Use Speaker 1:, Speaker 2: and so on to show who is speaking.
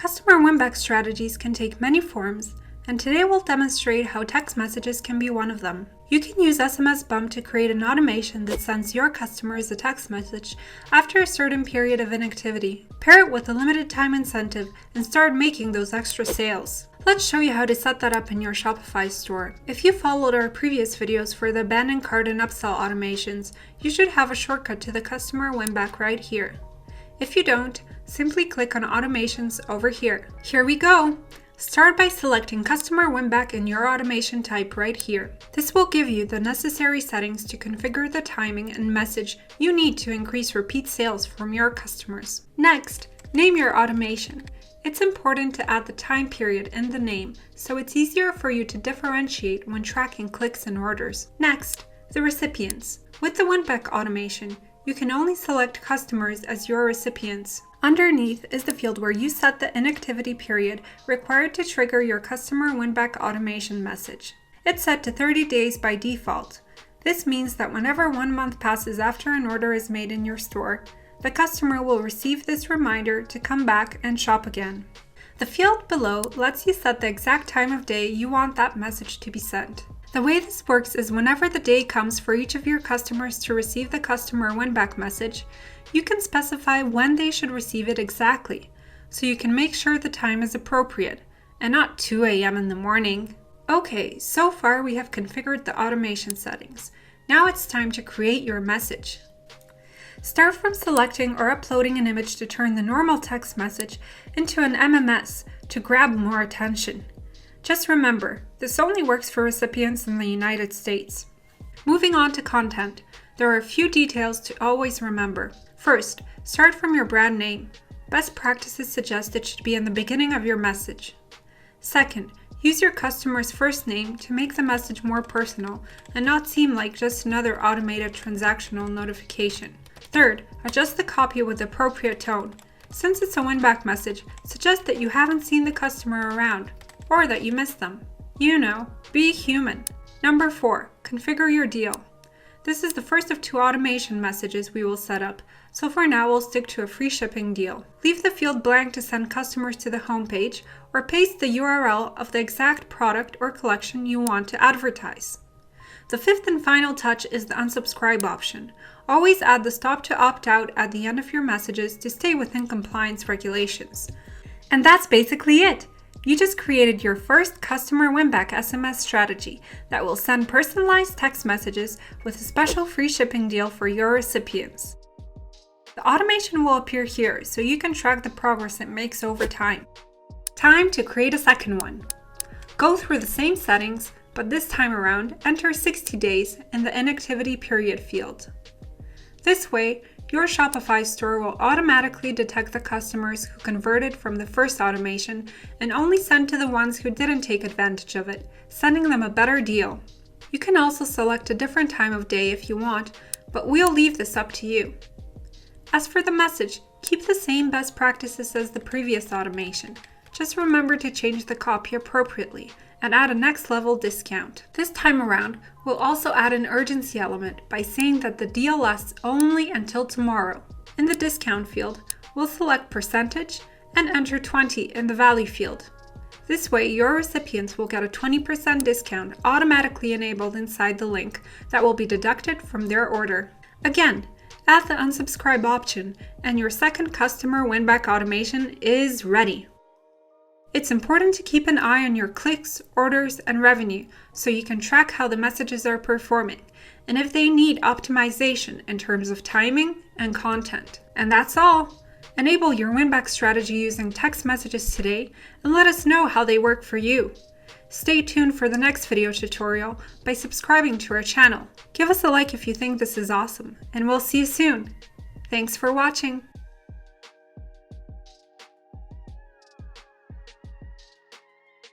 Speaker 1: Customer win-back strategies can take many forms, and today we'll demonstrate how text messages can be one of them. You can use SMSBump to create an automation that sends your customers a text message after a certain period of inactivity. Pair it with a limited time incentive and start making those extra sales. Let's show you how to set that up in your Shopify store. If you followed our previous videos for the abandoned cart and upsell automations, you should have a shortcut to the customer win-back right here. If you don't, simply click on Automations over here. Here we go! Start by selecting Customer Winback in your automation type right here. This will give you the necessary settings to configure the timing and message you need to increase repeat sales from your customers. Next, name your automation. It's important to add the time period in the name so it's easier for you to differentiate when tracking clicks and orders. Next, the recipients. With the Winback automation, you can only select customers as your recipients. Underneath is the field where you set the inactivity period required to trigger your customer winback automation message. It's set to 30 days by default. This means that whenever 1 month passes after an order is made in your store, the customer will receive this reminder to come back and shop again. The field below lets you set the exact time of day you want that message to be sent. The way this works is whenever the day comes for each of your customers to receive the customer winback message, you can specify when they should receive it exactly, so you can make sure the time is appropriate, and not 2 a.m. in the morning. Okay, so far we have configured the automation settings. Now it's time to create your message. Start from selecting or uploading an image to turn the normal text message into an MMS to grab more attention. Just remember, this only works for recipients in the United States. Moving on to content, there are a few details to always remember. First, start from your brand name. Best practices suggest it should be in the beginning of your message. Second, use your customer's first name to make the message more personal and not seem like just another automated transactional notification. Third, adjust the copy with the appropriate tone. Since it's a winback message, suggest that you haven't seen the customer around, or that you missed them. You know, be human. Number 4, configure your deal. This is the first of 2 automation messages we will set up, so for now we'll stick to a free shipping deal. Leave the field blank to send customers to the homepage, or paste the URL of the exact product or collection you want to advertise. The 5th and final touch is the unsubscribe option. Always add the stop to opt out at the end of your messages to stay within compliance regulations. And that's basically it! You just created your first customer winback SMS strategy that will send personalized text messages with a special free shipping deal for your recipients. The automation will appear here so you can track the progress it makes over time. Time to create a second one. Go through the same settings, but this time around, enter 60 days in the inactivity period field. This way, your Shopify store will automatically detect the customers who converted from the first automation and only send to the ones who didn't take advantage of it, sending them a better deal. You can also select a different time of day if you want, but we'll leave this up to you. As for the message, keep the same best practices as the previous automation. Just remember to change the copy appropriately and add a next level discount. This time around, we'll also add an urgency element by saying that the deal lasts only until tomorrow. In the discount field, we'll select percentage and enter 20 in the value field. This way, your recipients will get a 20% discount automatically enabled inside the link that will be deducted from their order. Again, add the unsubscribe option and your second customer winback automation is ready. It's important to keep an eye on your clicks, orders, and revenue so you can track how the messages are performing and if they need optimization in terms of timing and content. And that's all! Enable your winback strategy using text messages today and let us know how they work for you. Stay tuned for the next video tutorial by subscribing to our channel. Give us a like if you think this is awesome, and we'll see you soon. Thanks for watching!